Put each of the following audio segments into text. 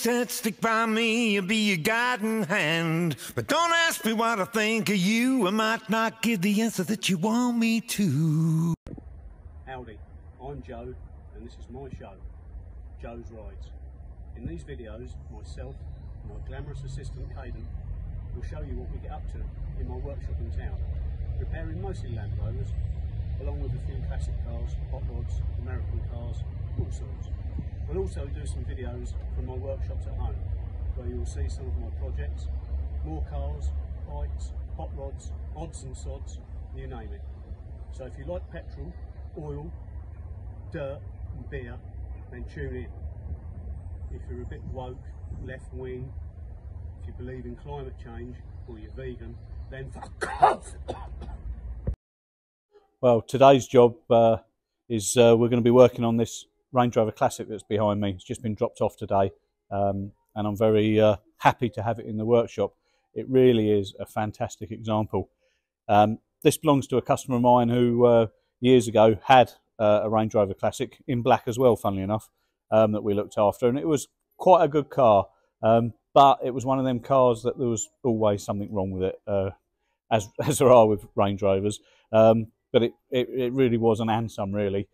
said, stick by me and be your guiding hand. But don't ask me what I think of you. I might not give the answer that you want me to. Howdy, I'm Joe, and this is my show, Joe's Rides. In these videos, myself and my glamorous assistant Caden will show you what we get up to in my workshop in town, repairing mostly Land Rovers, along with a few classic cars, hot rods, American cars, all sorts. We'll also do some videos from my workshops at home, where you will see some of my projects, more cars, bikes, hot rods, odds and sods, you name it. So if you like petrol, oil, dirt and beer, then tune in. If you're a bit woke, left wing, if you believe in climate change, or you're vegan, then fuck off! Well, today's job is we're going to be working on this Range Rover Classic that's behind me. It's just been dropped off today, and I'm very happy to have it in the workshop. It really is a fantastic example. This belongs to a customer of mine who years ago had a Range Rover Classic in black as well, funnily enough, that we looked after, and it was quite a good car, but it was one of them cars that there was always something wrong with it, as there are with Range Rovers, but it really was an handsome, really.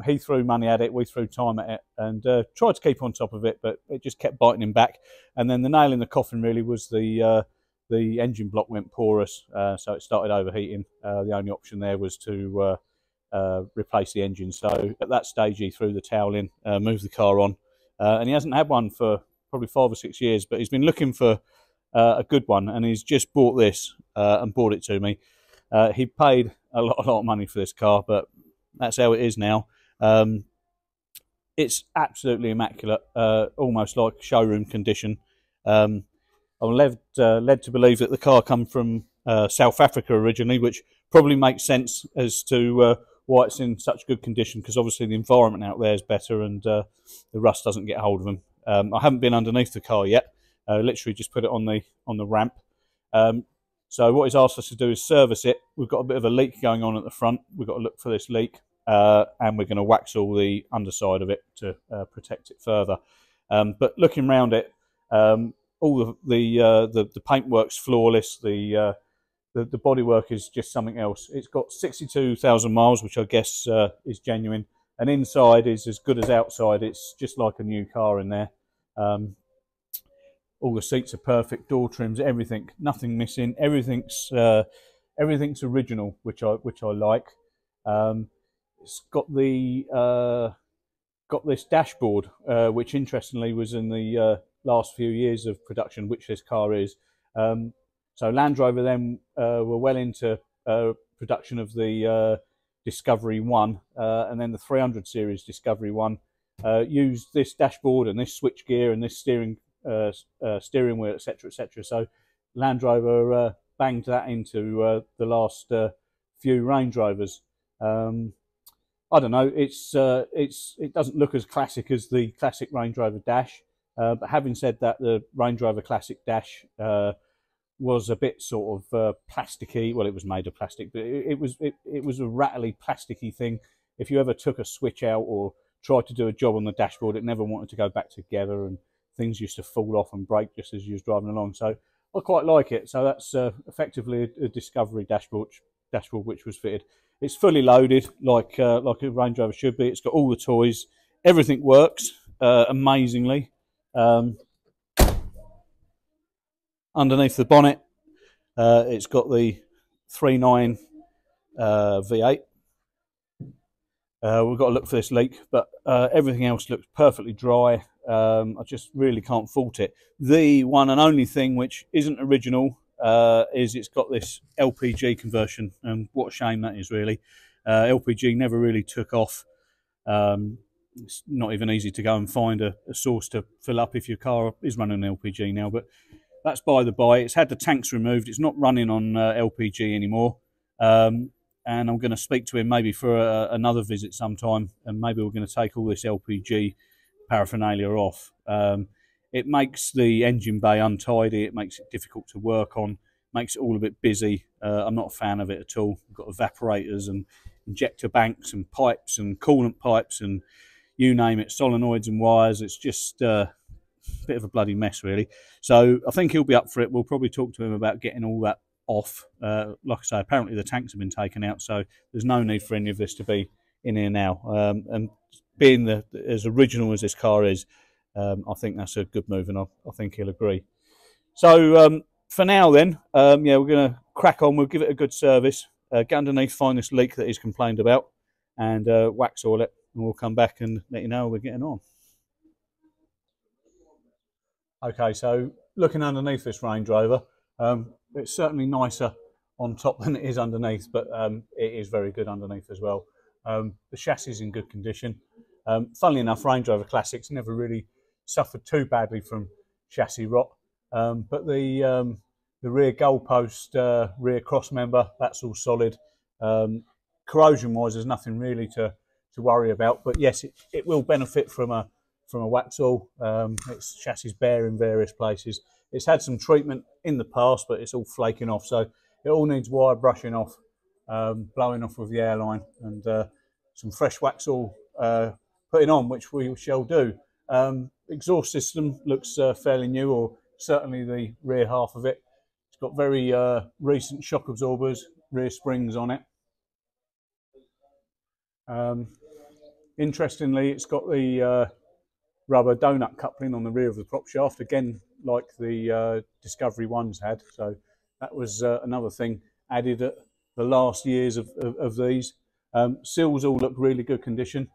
He threw money at it, we threw time at it, and tried to keep on top of it, but it just kept biting him back. And then the nail in the coffin really was the engine block went porous, so it started overheating. The only option there was to replace the engine. So at that stage he threw the towel in, moved the car on, and he hasn't had one for probably 5 or 6 years, but he's been looking for a good one, and he's just bought this and brought it to me. He paid a lot of money for this car, but that's how it is now. It's absolutely immaculate, almost like showroom condition. I'm led to believe that the car come from South Africa originally, which probably makes sense as to why it's in such good condition, because obviously the environment out there is better and the rust doesn't get hold of them. I haven't been underneath the car yet. Literally just put it on the ramp. So what he's asked us to do is service it. We've got a bit of a leak going on at the front. We've got to look for this leak, and we're going to wax all the underside of it to protect it further. But looking around it, all the paintwork's flawless. The bodywork is just something else. It's got 62,000 miles, which I guess is genuine, and inside is as good as outside. It's just like a new car in there. All the seats are perfect, door trims, everything, nothing missing. Everything's original, which I like. It's got this dashboard, which interestingly was in the last few years of production, which this car is. So Land Rover then were well into production of the Discovery 1, and then the 300 series Discovery 1 used this dashboard and this switchgear and this steering wheel, etc., etc. So Land Rover banged that into the last few Range Rovers. I don't know. It doesn't look as classic as the classic Range Rover Dash, but having said that, the Range Rover Classic Dash was a bit sort of plasticky. Well, it was made of plastic, but it was a rattly, plasticky thing. If you ever took a switch out or tried to do a job on the dashboard, it never wanted to go back together, and things used to fall off and break just as you was driving along. So I quite like it. So that's effectively a Discovery dashboard which was fitted. It's fully loaded like a Range Rover should be. It's got all the toys. Everything works amazingly. Underneath the bonnet, it's got the 3.9 V8. We've got to look for this leak, but everything else looks perfectly dry. I just really can't fault it. The one and only thing which isn't original is it's got this LPG conversion, and what a shame that is, really. LPG never really took off. It's not even easy to go and find a source to fill up if your car is running LPG now, but that's by the by. It's had the tanks removed. It's not running on LPG anymore. And I'm going to speak to him maybe for another visit sometime, and maybe we're going to take all this LPG paraphernalia off. It makes the engine bay untidy. It makes it difficult to work on, makes it all a bit busy. I'm not a fan of it at all. We've got evaporators and injector banks and pipes and coolant pipes and you name it, solenoids and wires. It's just bit of a bloody mess, really. So I think he'll be up for it. We'll probably talk to him about getting all that off. Like I say, apparently the tanks have been taken out, so there's no need for any of this to be in here now. And being as original as this car is, I think that's a good move, and I think he'll agree. So for now then, yeah, we're going to crack on. We'll give it a good service, get underneath, find this leak that he's complained about, and wax oil it, and we'll come back and let you know how we're getting on. Okay, so looking underneath this Range Rover, it's certainly nicer on top than it is underneath, but it is very good underneath as well. The chassis is in good condition. Funnily enough, Range Rover Classics never really suffered too badly from chassis rot, but the rear goalpost, rear cross member, that's all solid. Corrosion-wise, there's nothing really to worry about, but yes, it will benefit from a wax oil. Its chassis bare in various places. It's had some treatment in the past, but it's all flaking off, so it all needs wire brushing off, blowing off with the airline, and some fresh wax oil putting on, which we shall do. Exhaust system looks fairly new, or certainly the rear half of it. It's got very recent shock absorbers, rear springs on it. Interestingly, it's got the rubber donut coupling on the rear of the prop shaft, again like the Discovery ones had, so that was another thing added at the last years of these. Seals all look really good condition.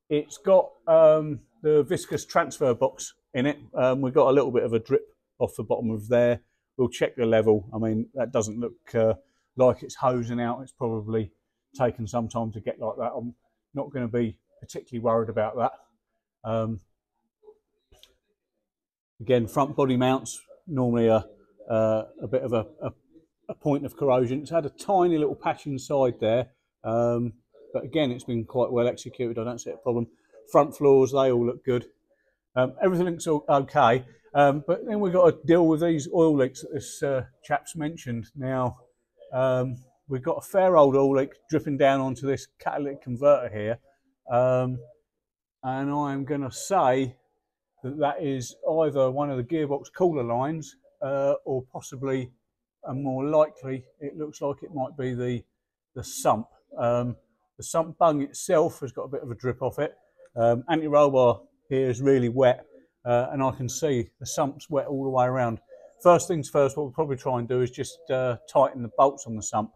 It's got the viscous transfer box in it. We've got a little bit of a drip off the bottom of there. We'll check the level. I mean, that doesn't look like it's hosing out. It's probably taken some time to get like that. I'm not going to be particularly worried about that. Again, front body mounts, normally a bit of a point of corrosion. It's had a tiny little patch inside there, but again, it's been quite well executed. I don't see a problem. Front floors, they all look good. Everything looks okay, but then we've got to deal with these oil leaks that this chap's mentioned. Now, we've got a fair old oil leak dripping down onto this catalytic converter here, and I'm going to say that is either one of the gearbox cooler lines, or possibly, and more likely, it looks like it might be the sump. The sump bung itself has got a bit of a drip off it. Anti-roll bar here is really wet, and I can see the sump's wet all the way around. First things first, what we'll probably try and do is just tighten the bolts on the sump.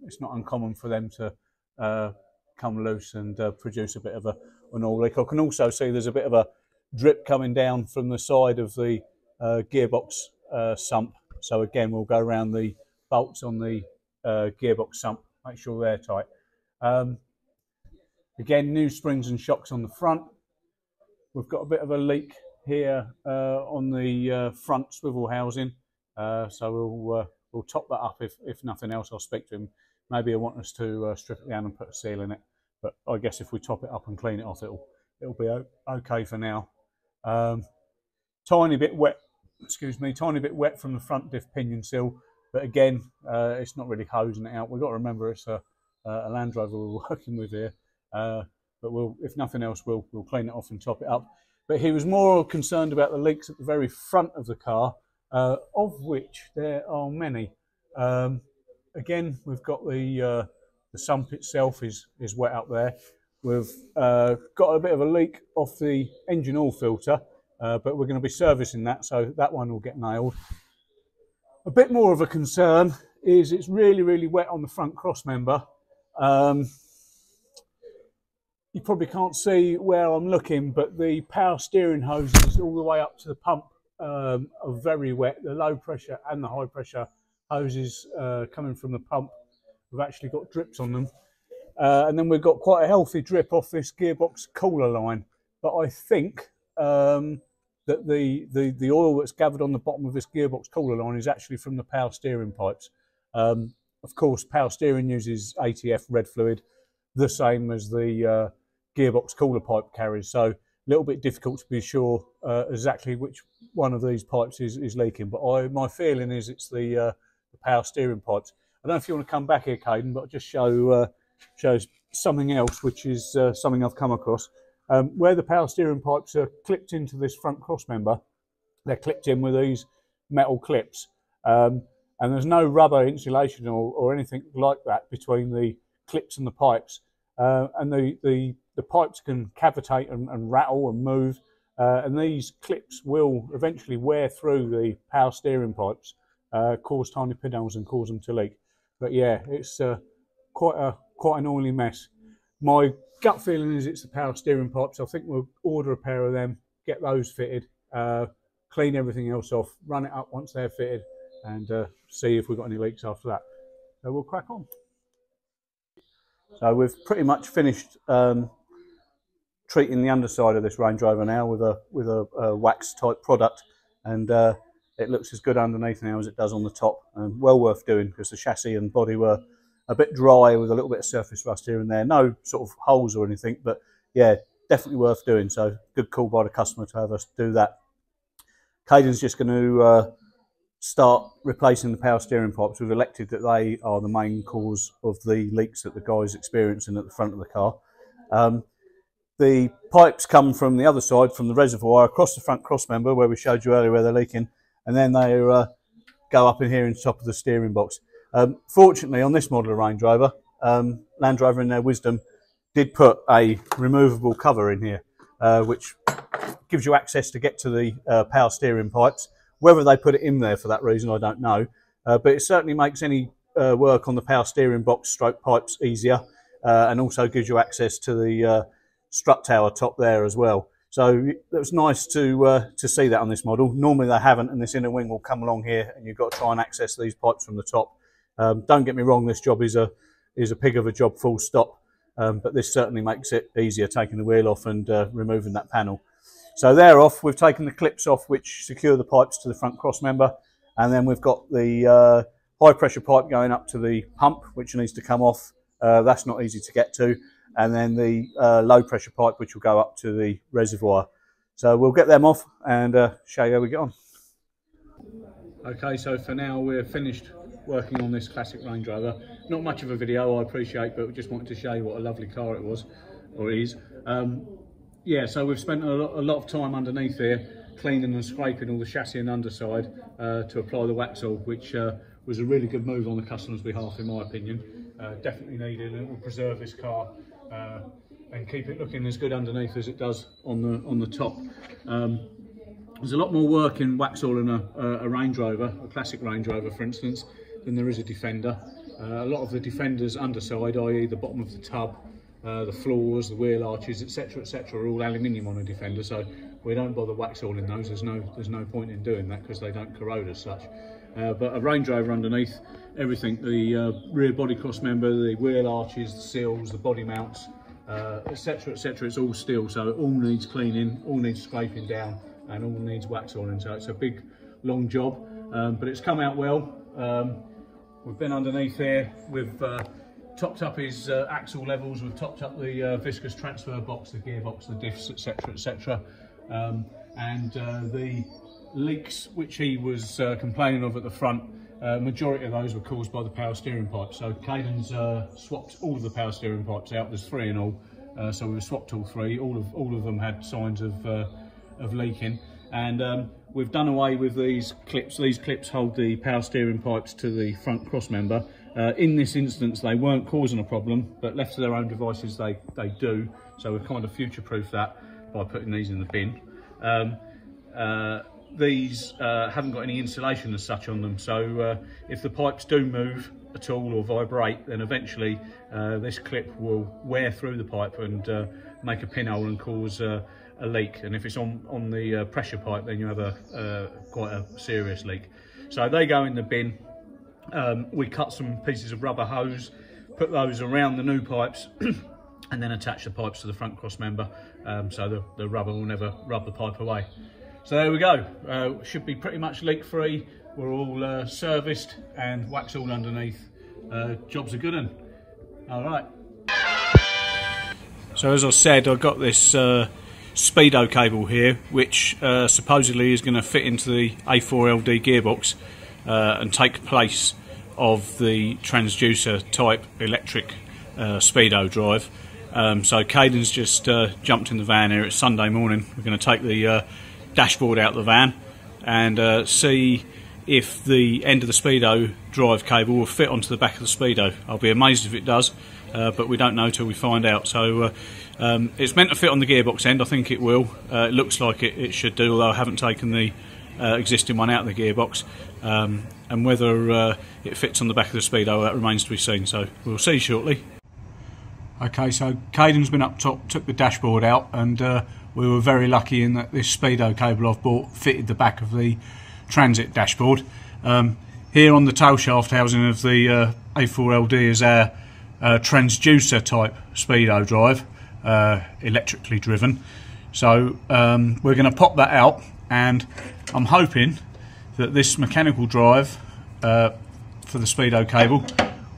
It's not uncommon for them to come loose and produce a bit of an oil leak. I can also see there's a bit of a drip coming down from the side of the gearbox sump. So again, we'll go around the bolts on the gearbox sump, make sure they're tight. Again, new springs and shocks on the front. We've got a bit of a leak here on the front swivel housing, so we'll top that up if nothing else. I'll speak to him. Maybe I want us to strip it down and put a seal in it, but I guess if we top it up and clean it off, it'll be okay for now. Tiny bit wet, excuse me, tiny bit wet from the front diff pinion sill, but again, it's not really hosing it out. We've got to remember it's a Land Rover we're working with here, but if nothing else, we'll clean it off and top it up. But he was more concerned about the leaks at the very front of the car, of which there are many. Again, we've got the sump itself is wet up there. We've got a bit of a leak off the engine oil filter, but we're going to be servicing that, so that one will get nailed. A bit more of a concern is it's really, really wet on the front cross member. You probably can't see where I'm looking, but the power steering hoses all the way up to the pump are very wet. The low pressure and the high pressure hoses coming from the pump have actually got drips on them. And then we've got quite a healthy drip off this gearbox cooler line. But I think that the oil that's gathered on the bottom of this gearbox cooler line is actually from the power steering pipes. Of course, power steering uses ATF red fluid, the same as the gearbox cooler pipe carries. So a little bit difficult to be sure exactly which one of these pipes is leaking. But my feeling is it's the power steering pipes. I don't know if you want to come back here, Caden, but I'll just show something else, which is something I've come across. Where the power steering pipes are clipped into this front cross member, they're clipped in with these metal clips. And there's no rubber insulation or anything like that between the clips and the pipes. And the pipes can cavitate and rattle and move. And these clips will eventually wear through the power steering pipes, cause tiny pinholes and cause them to leak. But yeah, it's quite an oily mess. My gut feeling is it's the power steering pipes. I think we'll order a pair of them, get those fitted, clean everything else off, run it up once they're fitted, and see if we've got any leaks after that. So we'll crack on. So we've pretty much finished treating the underside of this Range Rover now with a wax type product, and it looks as good underneath now as it does on the top, and well worth doing because the chassis and body were a bit dry with a little bit of surface rust here and there. No sort of holes or anything, but yeah, definitely worth doing. So good call by the customer to have us do that. Caden's just going to start replacing the power steering pipes. We've elected that they are the main cause of the leaks that the guy's experiencing at the front of the car. The pipes come from the other side, from the reservoir, across the front cross member where we showed you earlier where they're leaking, and then they go up in here in the top of the steering box. Fortunately, on this model of Range Rover, Land Rover in their wisdom did put a removable cover in here, which gives you access to get to the power steering pipes. Whether they put it in there for that reason, I don't know, but it certainly makes any work on the power steering box stroke pipes easier, and also gives you access to the strut tower top there as well. So it was nice to see that on this model. Normally they haven't, and this inner wing will come along here and you've got to try and access these pipes from the top. Don't get me wrong, this job is a pig of a job, full stop, but this certainly makes it easier, taking the wheel off and removing that panel. So they're off. We've taken the clips off which secure the pipes to the front cross member, and then we've got the high pressure pipe going up to the pump, which needs to come off. That's not easy to get to. And then the low pressure pipe, which will go up to the reservoir. So we'll get them off and show you how we get on. Okay, so for now we're finished working on this classic Range Rover. Not much of a video, I appreciate, but we just wanted to show you what a lovely car it was, or is. Yeah, so we've spent a lot of time underneath here, cleaning and scraping all the chassis and underside to apply the Waxall, which was a really good move on the customer's behalf, in my opinion. Definitely needed, and it will preserve this car and keep it looking as good underneath as it does on the top. There's a lot more work in Waxall in a Range Rover, a classic Range Rover for instance, than there is a Defender. A lot of the Defender's underside, i.e. the bottom of the tub, the floors, the wheel arches, etc., are all aluminium on a Defender, so we don't bother Waxalling those. There's no point in doing that because they don't corrode as such. But a Range Rover underneath, everything, the rear body cross member, the wheel arches, the seals, the body mounts, etc., it's all steel, so it all needs cleaning, all needs scraping down, and all needs Waxalling. So it's a big, long job, but it's come out well. We've been underneath here, we've topped up his axle levels, we've topped up the viscous transfer box, the gearbox, the diffs, etc., and the leaks which he was complaining of at the front, majority of those were caused by the power steering pipe. So Caden's swapped all of the power steering pipes out. There's 3 in all, so we've swapped all 3. All of them had signs of leaking, and we've done away with these clips. These clips hold the power steering pipes to the front cross member. In this instance, they weren't causing a problem, but left to their own devices, they do. So we've kind of future-proofed that by putting these in the bin. These haven't got any insulation as such on them, so if the pipes do move at all or vibrate, then eventually this clip will wear through the pipe and make a pinhole and cause a leak. And if it's on the pressure pipe, then you have quite a serious leak. So they go in the bin. We cut some pieces of rubber hose, put those around the new pipes, and then attach the pipes to the front cross member, so the rubber will never rub the pipe away. So there we go, should be pretty much leak free. We're all serviced and Waxall underneath. Job's a good one. All right. So as I said, I've got this speedo cable here, which supposedly is going to fit into the A4LD gearbox and take place of the transducer type electric speedo drive. So Caden's just jumped in the van here. It's Sunday morning. We're going to take the dashboard out of the van and see if the end of the speedo drive cable will fit onto the back of the speedo. I'll be amazed if it does, but we don't know till we find out. So it's meant to fit on the gearbox end. I think it will. It looks like it should do, although I haven't taken the existing one out of the gearbox. And whether it fits on the back of the speedo, that remains to be seen, so we'll see shortly. Okay, so Caden's been up top, took the dashboard out, and we were very lucky in that this speedo cable I've bought fitted the back of the transit dashboard. Here on the tail shaft housing of the A4LD is our transducer type speedo drive, electrically driven. So we're going to pop that out, and I'm hoping that this mechanical drive for the speedo cable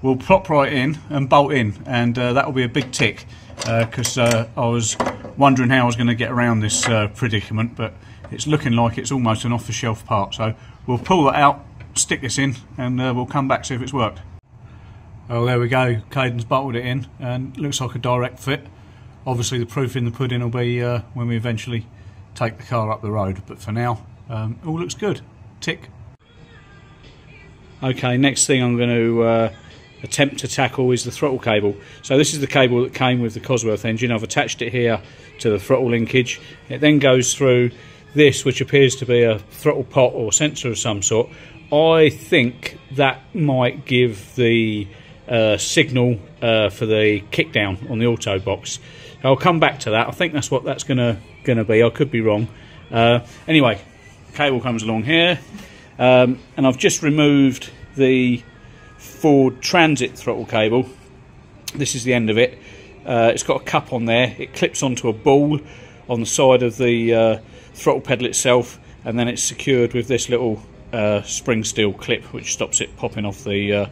will plop right in and bolt in, and that will be a big tick, because I was wondering how I was going to get around this predicament, but it's looking like it's almost an off-the-shelf part. So we'll pull that out, stick this in, and we'll come back see if it's worked. Well, there we go. Caden's bolted it in and it looks like a direct fit. Obviously the proof in the pudding will be when we eventually take the car up the road, but for now all looks good. Tick. Okay, next thing I'm going to attempt to tackle is the throttle cable. So this is the cable that came with the Cosworth engine. I've attached it here to the throttle linkage. It then goes through this, which appears to be a throttle pot or sensor of some sort. I think that might give the signal for the kick down on the auto box. I'll come back to that. I think that's what that's gonna be. I could be wrong. Anyway, cable comes along here, and I've just removed the Ford Transit throttle cable. This is the end of it. It's got a cup on there. It clips onto a ball on the side of the throttle pedal itself, and then it's secured with this little spring steel clip which stops it popping off the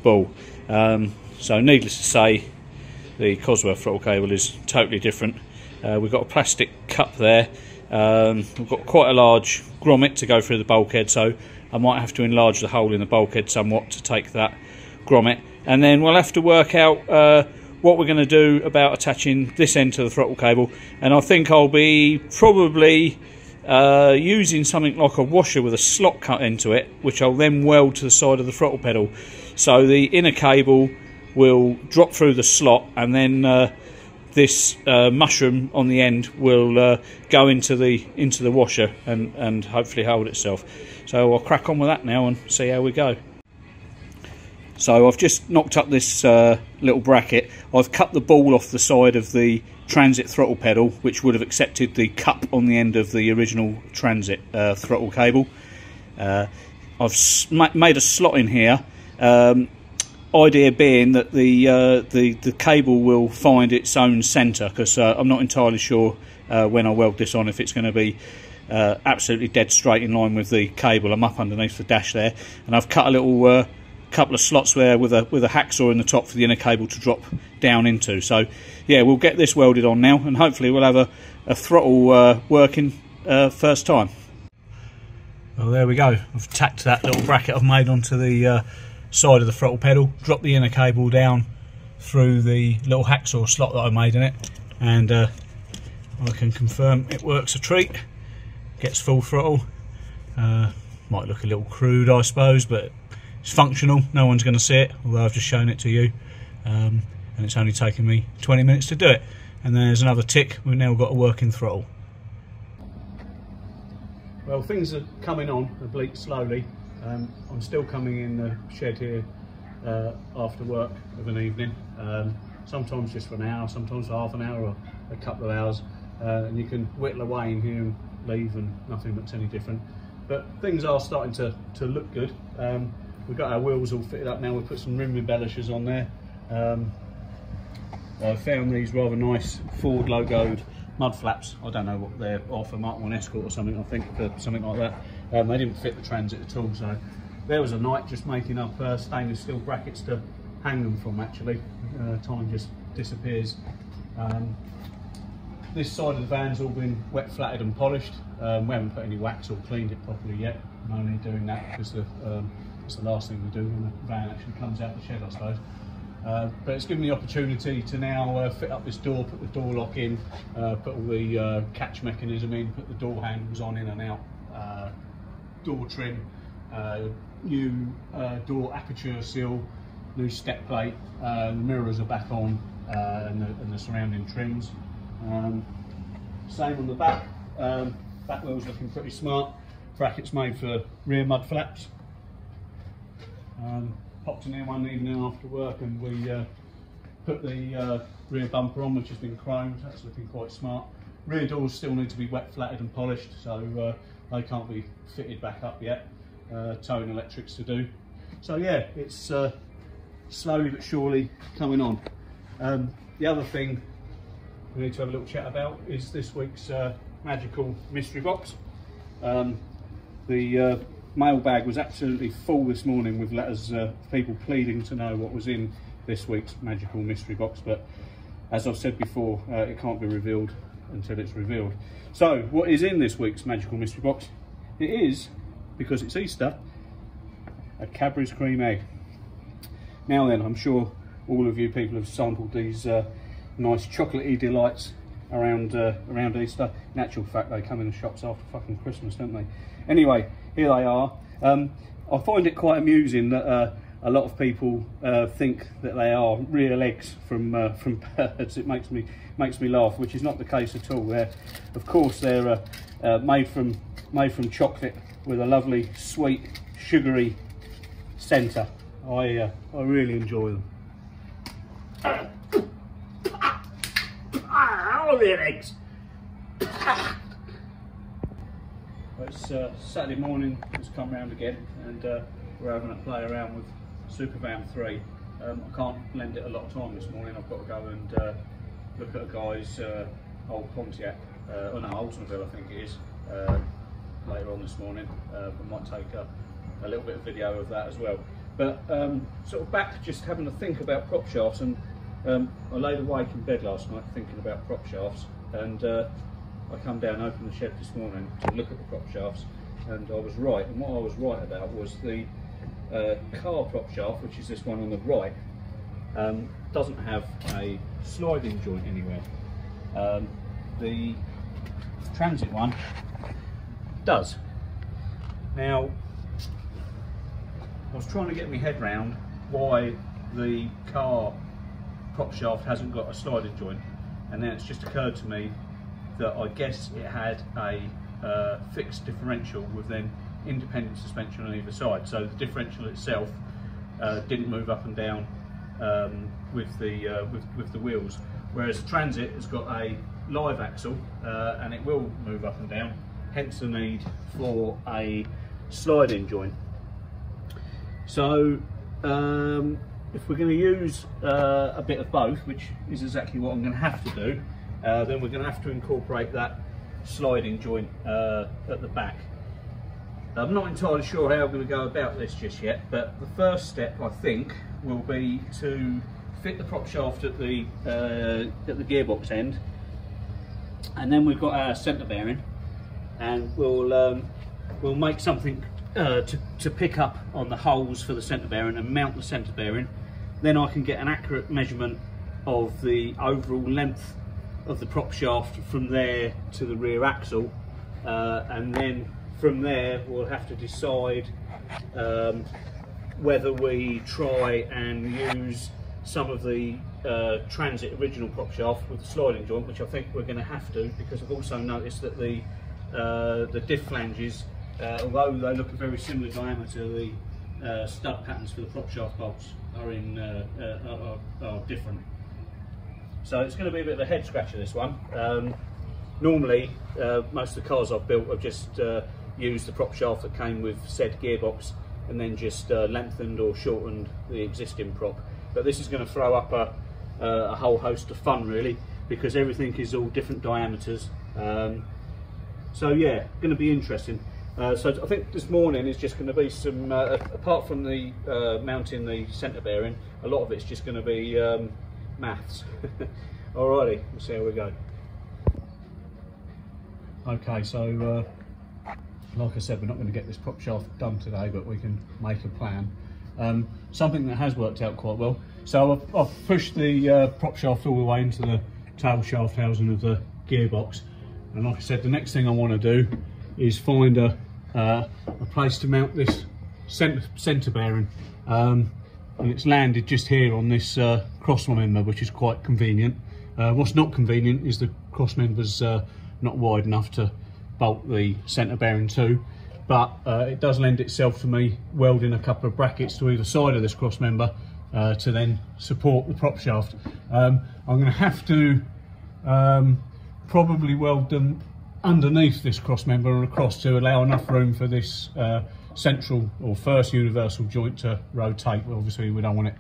ball. So needless to say, the Cosworth throttle cable is totally different. We've got a plastic cup there. We've got quite a large grommet to go through the bulkhead, so I might have to enlarge the hole in the bulkhead somewhat to take that grommet, and then we'll have to work out what we're going to do about attaching this end to the throttle cable. And I think I'll be probably using something like a washer with a slot cut into it, which I'll then weld to the side of the throttle pedal, so the inner cable will drop through the slot, and then this mushroom on the end will go into the washer and hopefully hold itself. So I'll crack on with that now and see how we go. So I've just knocked up this little bracket. I've cut the ball off the side of the Transit throttle pedal, which would have accepted the cup on the end of the original Transit throttle cable. I've made a slot in here. Idea being that the cable will find its own centre, because I'm not entirely sure when I weld this on if it's going to be absolutely dead straight in line with the cable. I'm up underneath the dash there, and I've cut a little couple of slots there with a hacksaw in the top for the inner cable to drop down into. So yeah, we'll get this welded on now, and hopefully we'll have a throttle working first time. Well, there we go. I've tacked that little bracket I've made onto the side of the throttle pedal, drop the inner cable down through the little hacksaw slot that I made in it, and I can confirm it works a treat. Gets full throttle. Might look a little crude, I suppose, but it's functional. No one's going to see it, although I've just shown it to you, and it's only taken me 20 minutes to do it. And then there's another tick. We've now got a working throttle. Well, things are coming on the bleak slowly. I'm still coming in the shed here after work of an evening, sometimes just for an hour, sometimes for half an hour or a couple of hours, and you can whittle away in here and leave and nothing looks any different. But things are starting to look good. We've got our wheels all fitted up now. We've put some rim embellishers on there. I found these rather nice Ford logoed mud flaps. I don't know what they're off, a Mark 1 Escort or something, I think, for something like that. They didn't fit the Transit at all, so there was a night just making up stainless steel brackets to hang them from, actually. Time just disappears. This side of the van's all been wet, flatted and polished. We haven't put any wax or cleaned it properly yet. I'm only doing that because it's the last thing we do when the van actually comes out the shed, I suppose. But it's given me the opportunity to now fit up this door, put the door lock in, put all the catch mechanism in, put the door handles on, in and out, door trim, new door aperture seal, new step plate, the mirrors are back on, and the surrounding trims. Same on the back. Back wheel's looking pretty smart. Brackets made for rear mud flaps. Popped in there one evening after work and we put the rear bumper on, which has been chromed. That's looking quite smart. Rear doors still need to be wet flatted and polished, so they can't be fitted back up yet. Towing electrics to do. So yeah, it's slowly but surely coming on. The other thing we need to have a little chat about is this week's magical mystery box. The mailbag was absolutely full this morning with letters of people pleading to know what was in this week's magical mystery box, but as I've said before, it can't be revealed until it's revealed. So what is in this week's magical mystery box? It is, because it's Easter, a Cadbury's cream egg. Now then, I'm sure all of you people have sampled these nice chocolatey delights around Easter. In actual fact, they come in the shops after fucking Christmas, don't they? Anyway, here they are. I find it quite amusing that a lot of people think that they are real eggs from birds. It makes me laugh, which is not the case at all. Of course, they're made from chocolate with a lovely, sweet, sugary centre. I really enjoy them. Oh, they're eggs! It's Saturday morning, just come round again, and we're having a play around with Supervan3. I can't lend it a lot of time this morning. I've got to go and look at a guy's old Pontiac, oh no, Oldsmobile I think it is, later on this morning. We might take a little bit of video of that as well. But sort of back just having to think about prop shafts, and I laid awake in bed last night thinking about prop shafts, and I come down, opened the shed this morning to look at the prop shafts, and I was right. And what I was right about was the car prop shaft, which is this one on the right, doesn't have a sliding joint anywhere. The transit one does. Now, I was trying to get my head round why the car prop shaft hasn't got a sliding joint, and then it's just occurred to me that I guess it had a fixed differential with then independent suspension on either side, so the differential itself didn't move up and down with the wheels, whereas the Transit has got a live axle and it will move up and down, hence the need for a sliding joint. So if we're going to use a bit of both, which is exactly what I'm going to have to do, then we're going to have to incorporate that sliding joint at the back. I'm not entirely sure how I'm going to go about this just yet, but the first step I think will be to fit the prop shaft at the gearbox end, and then we've got our centre bearing, and we'll make something to pick up on the holes for the centre bearing and mount the centre bearing. Then I can get an accurate measurement of the overall length of the prop shaft from there to the rear axle, and then from there we'll have to decide whether we try and use some of the Transit original prop shaft with the sliding joint, which I think we're going to have to, because I've also noticed that the diff flanges, although they look a very similar diameter, the stud patterns for the prop shaft bolts are different. So it's going to be a bit of a head scratcher, this one. Normally, most of the cars I've built have just used the prop shaft that came with said gearbox and then just lengthened or shortened the existing prop. But this is going to throw up a whole host of fun, really, because everything is all different diameters. So yeah, going to be interesting. So I think this morning is just going to be some, apart from the mounting the centre bearing, a lot of it's just going to be maths. Alrighty, we'll see how we go. Okay, so like I said, we're not going to get this prop shaft done today, but we can make a plan. something that has worked out quite well. So I've pushed the prop shaft all the way into the tail shaft housing of the gearbox, and like I said, the next thing I want to do is find a place to mount this centre bearing, and it's landed just here on this cross member, which is quite convenient. What's not convenient is the cross member's not wide enough to bolt the centre bearing to, but it does lend itself to me welding a couple of brackets to either side of this cross member to then support the prop shaft. I'm going to have to probably weld them underneath this cross member and across to allow enough room for this central or first universal joint to rotate. Well, obviously we don't want it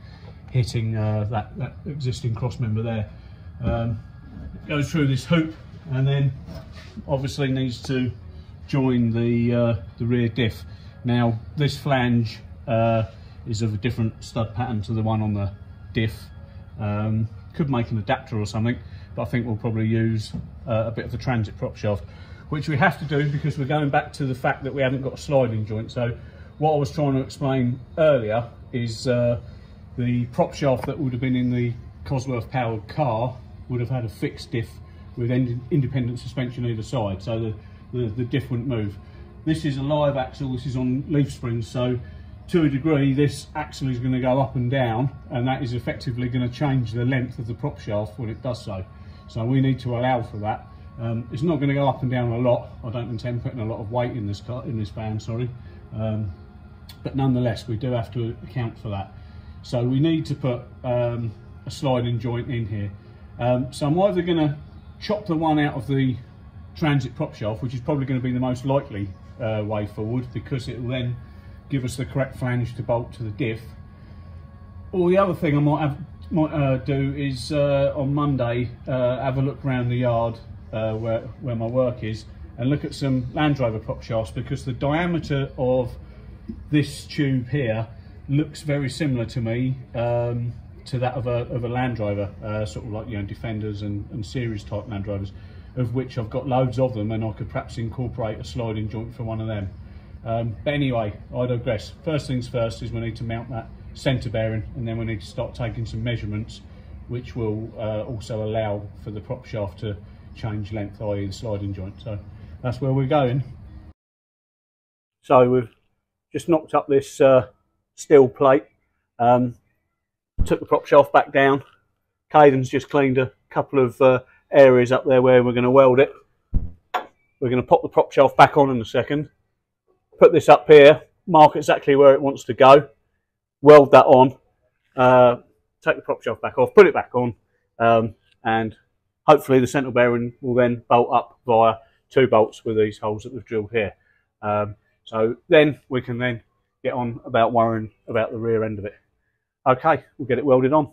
hitting that existing cross member there. It goes through this hoop and then obviously needs to join the rear diff. Now this flange is of a different stud pattern to the one on the diff. Could make an adapter or something, but I think we'll probably use a bit of the transit prop shaft, which we have to do because we're going back to the fact that we haven't got a sliding joint. So what I was trying to explain earlier is the prop shaft that would have been in the Cosworth powered car would have had a fixed diff with independent suspension either side, so the diff wouldn't move. This is a live axle, this is on leaf springs, so to a degree this axle is going to go up and down, and that is effectively going to change the length of the prop shaft when it does so. So we need to allow for that. It's not going to go up and down a lot. I don't intend putting a lot of weight in this van, sorry. But nonetheless, we do have to account for that. So we need to put a sliding joint in here. So I'm either going to chop the one out of the transit prop shaft, which is probably going to be the most likely way forward, because it will then give us the correct flange to bolt to the diff. Or the other thing I might do is on Monday have a look around the yard where my work is and look at some Land Rover prop shafts, because the diameter of this tube here looks very similar to me to that of a Land Rover, sort of like, you know, Defenders and series type Land Rovers, of which I've got loads of them, and I could perhaps incorporate a sliding joint for one of them. But anyway, I digress. First things first is we need to mount that centre bearing, and then we need to start taking some measurements, which will also allow for the prop shaft to change length, i.e. the sliding joint. So that's where we're going. So we've just knocked up this steel plate, took the prop shaft back down. Caden's just cleaned a couple of areas up there where we're going to weld it. We're going to pop the prop shaft back on in a second, put this up here, mark exactly where it wants to go, weld that on, take the prop shaft back off, put it back on, and hopefully the centre bearing will then bolt up via 2 bolts with these holes that we've drilled here. So then we can then get on about worrying about the rear end of it. Okay, we'll get it welded on.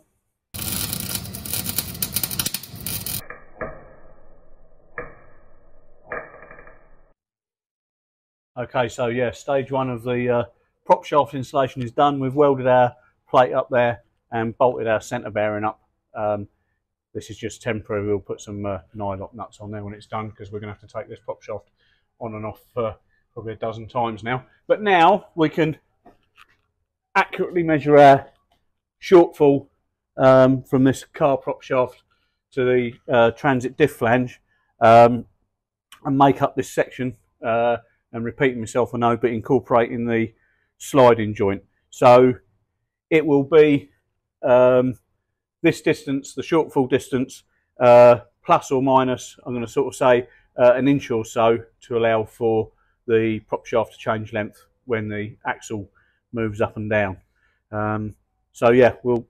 Okay, so yeah, stage 1 of the prop shaft installation is done. We've welded our plate up there and bolted our centre bearing up. This is just temporary. We'll put some nylock nuts on there when it's done, because we're going to have to take this prop shaft on and off probably a dozen times now. But now we can accurately measure our shortfall from this car prop shaft to the transit diff flange, and make up this section, and repeating myself, I know, but incorporating the sliding joint. So it will be this distance, the shortfall distance, plus or minus, I'm going to sort of say an inch or so, to allow for the prop shaft to change length when the axle moves up and down. So yeah, we'll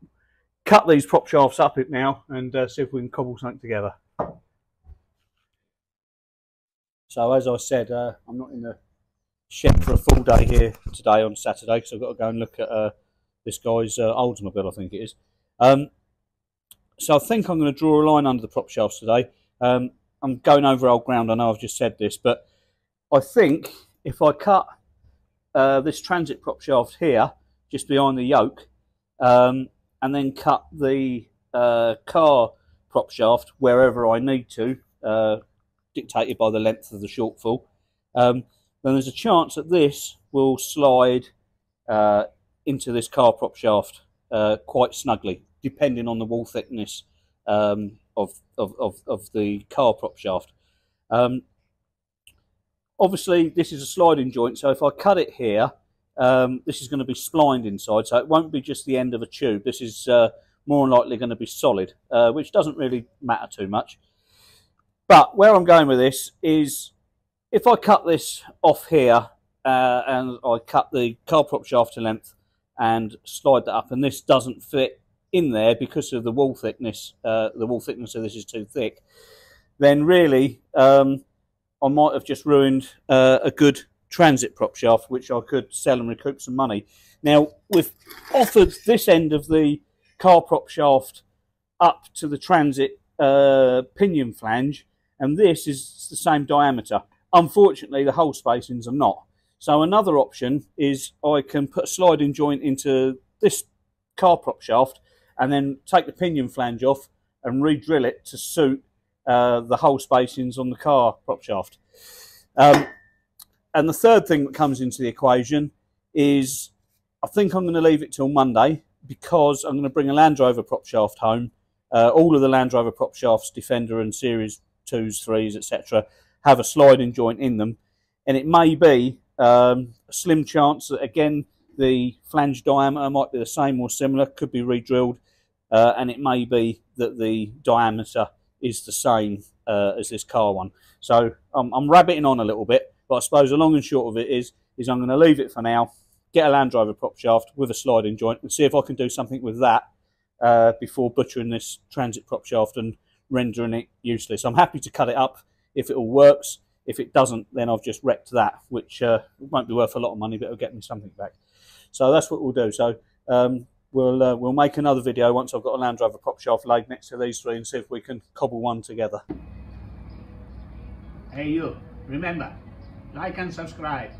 cut these prop shafts up now and see if we can cobble something together. So as I said, I'm not in the shed for a full day here today on Saturday, because I've got to go and look at this guy's Oldsmobile, I think it is. So I think I'm going to draw a line under the prop shafts today. I'm going over old ground, I know I've just said this, but I think if I cut this transit prop shaft here, just behind the yoke, and then cut the car prop shaft wherever I need to, dictated by the length of the shortfall, then there's a chance that this will slide into this car prop shaft quite snugly, depending on the wall thickness of the car prop shaft. Obviously, this is a sliding joint, so if I cut it here, this is going to be splined inside, so it won't be just the end of a tube. This is more than likely going to be solid, which doesn't really matter too much. But where I'm going with this is, if I cut this off here and I cut the car prop shaft to length and slide that up, and this doesn't fit in there because of the wall thickness, of this is too thick, then really I might have just ruined a good transit prop shaft, which I could sell and recoup some money. Now, we've offered this end of the car prop shaft up to the transit pinion flange, and this is the same diameter. Unfortunately, the hole spacings are not. So another option is I can put a sliding joint into this car prop shaft and then take the pinion flange off and re-drill it to suit the hole spacings on the car prop shaft. And the third thing that comes into the equation is, I think I'm going to leave it till Monday, because I'm going to bring a Land Rover prop shaft home. All of the Land Rover prop shafts, Defender and Series 2s, 3s, etc., have a sliding joint in them, and it may be a slim chance that, again, the flange diameter might be the same or similar, could be re-drilled, and it may be that the diameter is the same as this car one. So I'm rabbiting on a little bit, but I suppose the long and short of it is I'm going to leave it for now, get a Land Rover prop shaft with a sliding joint, and see if I can do something with that before butchering this transit prop shaft and rendering it useless. I'm happy to cut it up if it all works. If it doesn't, then I've just wrecked that, which won't be worth a lot of money, but it'll get me something back. So that's what we'll do. So we'll make another video once I've got a Land Rover prop shaft laid next to these three and see if we can cobble one together. Hey you, remember, like and subscribe.